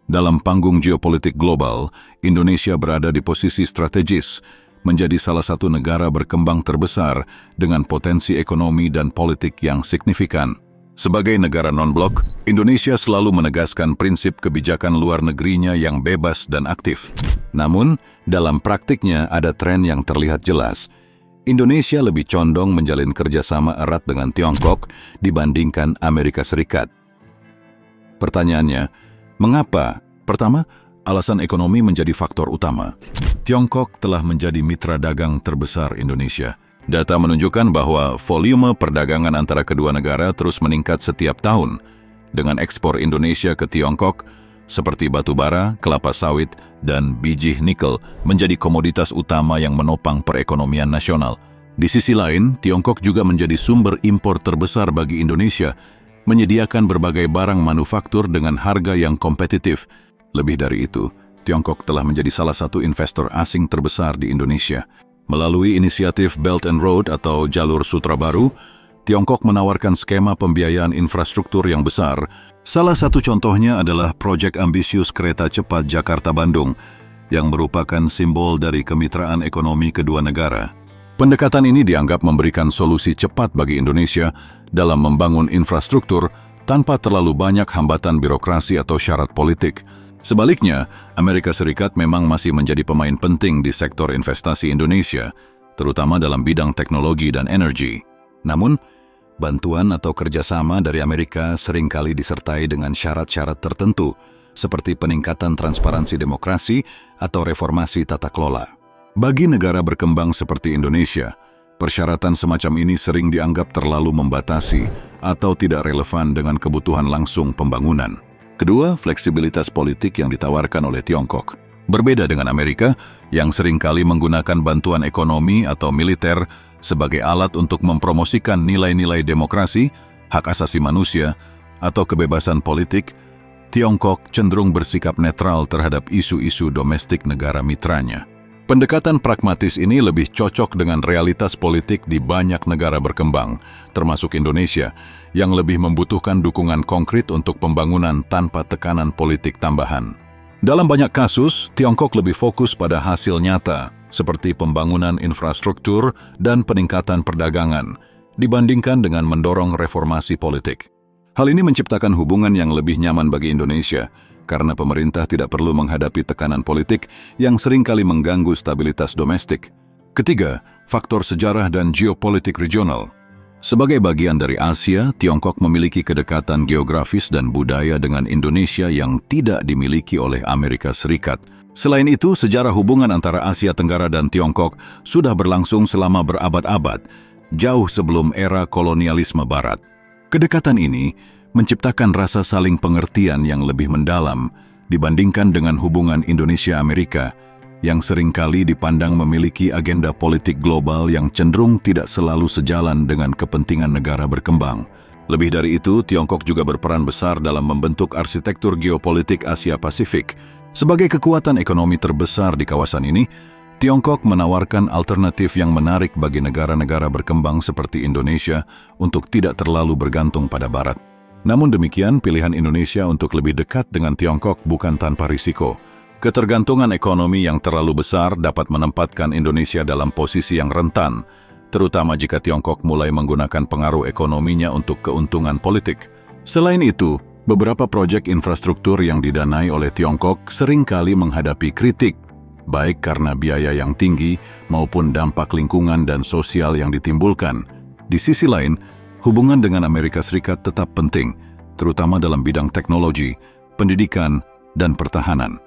Dalam panggung geopolitik global, Indonesia berada di posisi strategis, menjadi salah satu negara berkembang terbesar dengan potensi ekonomi dan politik yang signifikan. Sebagai negara non-blok, Indonesia selalu menegaskan prinsip kebijakan luar negerinya yang bebas dan aktif. Namun, dalam praktiknya ada tren yang terlihat jelas. Indonesia lebih condong menjalin kerjasama erat dengan Tiongkok dibandingkan Amerika Serikat. Pertanyaannya, mengapa? Pertama, alasan ekonomi menjadi faktor utama. Tiongkok telah menjadi mitra dagang terbesar Indonesia. Data menunjukkan bahwa volume perdagangan antara kedua negara terus meningkat setiap tahun, dengan ekspor Indonesia ke Tiongkok seperti batu bara, kelapa sawit, dan biji nikel menjadi komoditas utama yang menopang perekonomian nasional. Di sisi lain, Tiongkok juga menjadi sumber impor terbesar bagi Indonesia, menyediakan berbagai barang manufaktur dengan harga yang kompetitif. Lebih dari itu, Tiongkok telah menjadi salah satu investor asing terbesar di Indonesia. Melalui inisiatif Belt and Road atau Jalur Sutra Baru, Tiongkok menawarkan skema pembiayaan infrastruktur yang besar. Salah satu contohnya adalah proyek ambisius kereta cepat Jakarta-Bandung, yang merupakan simbol dari kemitraan ekonomi kedua negara. Pendekatan ini dianggap memberikan solusi cepat bagi Indonesia dalam membangun infrastruktur tanpa terlalu banyak hambatan birokrasi atau syarat politik. Sebaliknya, Amerika Serikat memang masih menjadi pemain penting di sektor investasi Indonesia, terutama dalam bidang teknologi dan energi. Namun, bantuan atau kerjasama dari Amerika seringkali disertai dengan syarat-syarat tertentu, seperti peningkatan transparansi demokrasi atau reformasi tata kelola. Bagi negara berkembang seperti Indonesia, persyaratan semacam ini sering dianggap terlalu membatasi atau tidak relevan dengan kebutuhan langsung pembangunan. Kedua, fleksibilitas politik yang ditawarkan oleh Tiongkok. Berbeda dengan Amerika, yang seringkali menggunakan bantuan ekonomi atau militer sebagai alat untuk mempromosikan nilai-nilai demokrasi, hak asasi manusia, atau kebebasan politik, Tiongkok cenderung bersikap netral terhadap isu-isu domestik negara mitranya. Pendekatan pragmatis ini lebih cocok dengan realitas politik di banyak negara berkembang, termasuk Indonesia, yang lebih membutuhkan dukungan konkret untuk pembangunan tanpa tekanan politik tambahan. Dalam banyak kasus, Tiongkok lebih fokus pada hasil nyata, seperti pembangunan infrastruktur dan peningkatan perdagangan, dibandingkan dengan mendorong reformasi politik. Hal ini menciptakan hubungan yang lebih nyaman bagi Indonesia, karena pemerintah tidak perlu menghadapi tekanan politik yang seringkali mengganggu stabilitas domestik. Ketiga, faktor sejarah dan geopolitik regional. Sebagai bagian dari Asia, Tiongkok memiliki kedekatan geografis dan budaya dengan Indonesia yang tidak dimiliki oleh Amerika Serikat. Selain itu, sejarah hubungan antara Asia Tenggara dan Tiongkok sudah berlangsung selama berabad-abad, jauh sebelum era kolonialisme Barat. Kedekatan ini menciptakan rasa saling pengertian yang lebih mendalam dibandingkan dengan hubungan Indonesia-Amerika yang seringkali dipandang memiliki agenda politik global yang cenderung tidak selalu sejalan dengan kepentingan negara berkembang. Lebih dari itu, Tiongkok juga berperan besar dalam membentuk arsitektur geopolitik Asia Pasifik. Sebagai kekuatan ekonomi terbesar di kawasan ini, Tiongkok menawarkan alternatif yang menarik bagi negara-negara berkembang seperti Indonesia untuk tidak terlalu bergantung pada Barat. Namun demikian, pilihan Indonesia untuk lebih dekat dengan Tiongkok bukan tanpa risiko. Ketergantungan ekonomi yang terlalu besar dapat menempatkan Indonesia dalam posisi yang rentan, terutama jika Tiongkok mulai menggunakan pengaruh ekonominya untuk keuntungan politik. Selain itu, beberapa proyek infrastruktur yang didanai oleh Tiongkok seringkali menghadapi kritik, baik karena biaya yang tinggi maupun dampak lingkungan dan sosial yang ditimbulkan. Di sisi lain, hubungan dengan Amerika Serikat tetap penting, terutama dalam bidang teknologi, pendidikan, dan pertahanan.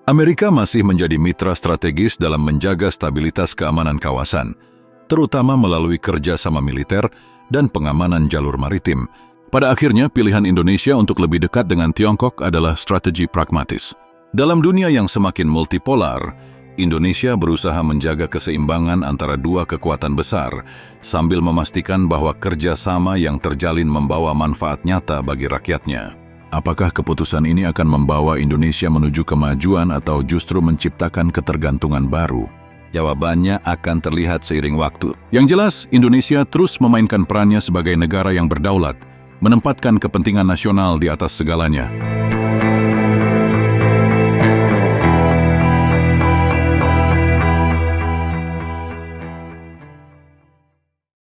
Amerika masih menjadi mitra strategis dalam menjaga stabilitas keamanan kawasan, terutama melalui kerjasama militer dan pengamanan jalur maritim. Pada akhirnya, pilihan Indonesia untuk lebih dekat dengan Tiongkok adalah strategi pragmatis. Dalam dunia yang semakin multipolar, Indonesia berusaha menjaga keseimbangan antara dua kekuatan besar, sambil memastikan bahwa kerjasama yang terjalin membawa manfaat nyata bagi rakyatnya. Apakah keputusan ini akan membawa Indonesia menuju kemajuan atau justru menciptakan ketergantungan baru? Jawabannya akan terlihat seiring waktu. Yang jelas, Indonesia terus memainkan perannya sebagai negara yang berdaulat, menempatkan kepentingan nasional di atas segalanya.